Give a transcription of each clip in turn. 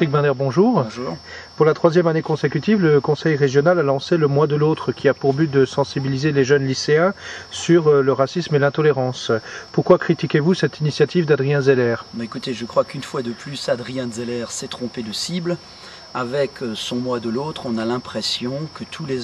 Patrick Binder, bonjour. Bonjour. Pour la 3e année consécutive, le Conseil régional a lancé le Mois de l'autre qui a pour but de sensibiliser les jeunes lycéens sur le racisme et l'intolérance. Pourquoi critiquez-vous cette initiative d'Adrien Zeller? Écoutez, je crois qu'une fois de plus, Adrien Zeller s'est trompé de cible. Avec son Mois de l'autre, on a l'impression que tous les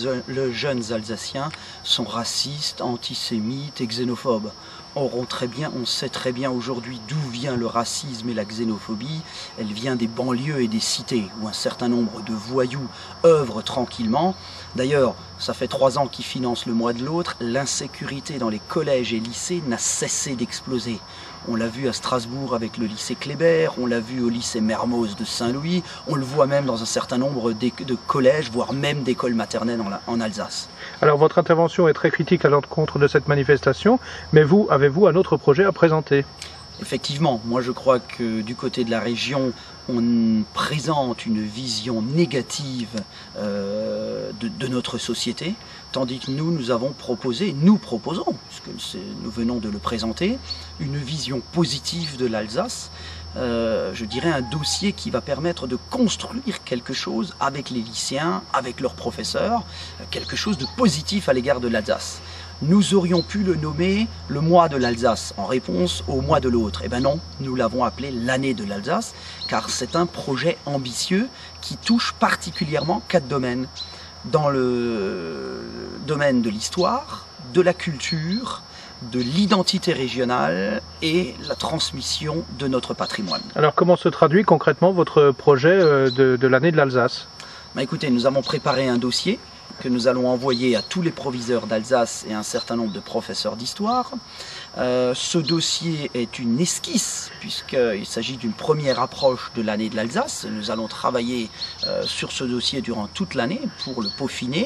jeunes Alsaciens sont racistes, antisémites et xénophobes. Or, on sait très bien aujourd'hui d'où vient le racisme et la xénophobie. Elle vient des banlieues et des cités, où un certain nombre de voyous œuvrent tranquillement. D'ailleurs, ça fait 3 ans qu'ils financent le Mois de l'autre. L'insécurité dans les collèges et lycées n'a cessé d'exploser. On l'a vu à Strasbourg avec le lycée Kléber, on l'a vu au lycée Mermoz de Saint-Louis, on le voit même dans un certain nombre de collèges, voire même d'écoles maternelles en Alsace. Alors votre intervention est très critique à l'encontre de cette manifestation, mais avez-vous un autre projet à présenter? Effectivement, moi je crois que du côté de la région, on présente une vision négative de notre société, tandis que nous avons proposé, nous proposons, puisque nous venons de le présenter, une vision positive de l'Alsace, je dirais un dossier qui va permettre de construire quelque chose avec les lycéens, avec leurs professeurs, quelque chose de positif à l'égard de l'Alsace. Nous aurions pu le nommer le mois de l'Alsace, en réponse au mois de l'autre. Eh bien non, nous l'avons appelé l'année de l'Alsace, car c'est un projet ambitieux qui touche particulièrement 4 domaines. Dans le domaine de l'histoire, de la culture, de l'identité régionale et la transmission de notre patrimoine. Alors comment se traduit concrètement votre projet de l'année de l'Alsace? Écoutez, nous avons préparé un dossier que nous allons envoyer à tous les proviseurs d'Alsace et un certain nombre de professeurs d'histoire. Ce dossier est une esquisse, puisqu'il s'agit d'une première approche de l'année de l'Alsace. Nous allons travailler sur ce dossier durant toute l'année pour le peaufiner.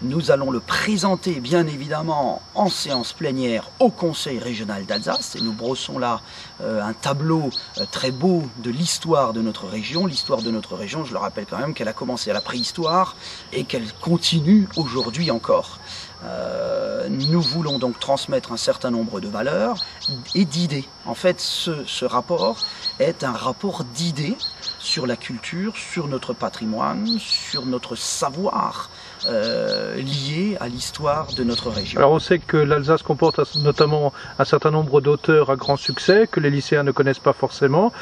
Nous allons le présenter bien évidemment en séance plénière au Conseil régional d'Alsace et nous brossons là un tableau très beau de l'histoire de notre région. L'histoire de notre région, je le rappelle quand même qu'elle a commencé à la préhistoire et qu'elle continue aujourd'hui encore. Nous voulons donc transmettre un certain nombre de valeurs et d'idées. En fait, ce rapport est un rapport d'idées sur la culture, sur notre patrimoine, sur notre savoir lié à l'histoire de notre région. Alors on sait que l'Alsace comporte notamment un certain nombre d'auteurs à grand succès, que les lycéens ne connaissent pas forcément.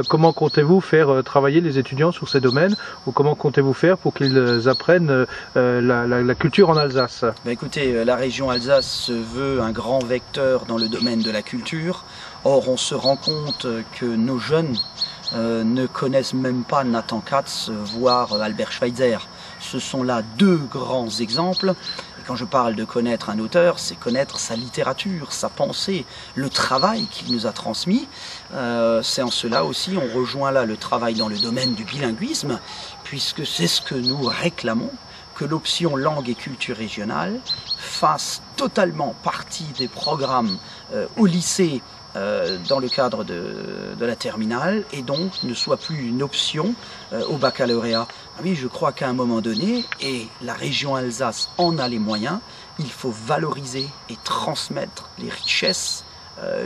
Comment comptez-vous faire travailler les étudiants sur ces domaines, ou comment comptez-vous faire pour qu'ils apprennent la culture en Alsace? Écoutez, la région Alsace se veut un grand vecteur dans le domaine de la culture. Or, on se rend compte que nos jeunes ne connaissent même pas Nathan Katz, voire Albert Schweitzer. Ce sont là 2 grands exemples. Et quand je parle de connaître un auteur, c'est connaître sa littérature, sa pensée, le travail qu'il nous a transmis. C'est en cela aussi, on rejoint là le travail dans le domaine du bilinguisme, puisque c'est ce que nous réclamons, que l'option langue et culture régionale fasse totalement partie des programmes au lycée dans le cadre de la terminale et donc ne soit plus une option au baccalauréat. Oui, je crois qu'à un moment donné, et la région Alsace en a les moyens, il faut valoriser et transmettre les richesses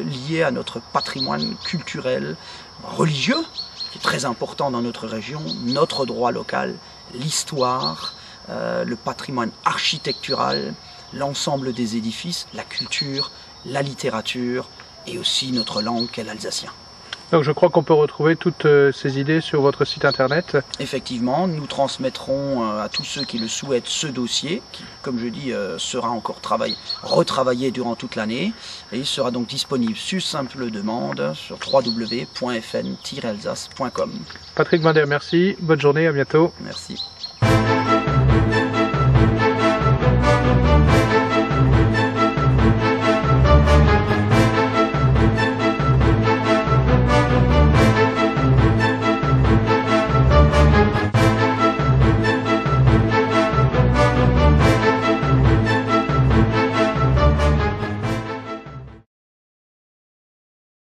liées à notre patrimoine culturel, religieux, qui est très important dans notre région, notre droit local, l'histoire, le patrimoine architectural, l'ensemble des édifices, la culture, la littérature et aussi notre langue qu'est l'alsacien. Donc je crois qu'on peut retrouver toutes ces idées sur votre site internet. Effectivement, nous transmettrons à tous ceux qui le souhaitent ce dossier, qui, comme je dis, sera encore retravaillé durant toute l'année, et il sera donc disponible sur simple demande sur www.fn-alsace.com. Patrick Binder, merci, bonne journée, à bientôt. Merci.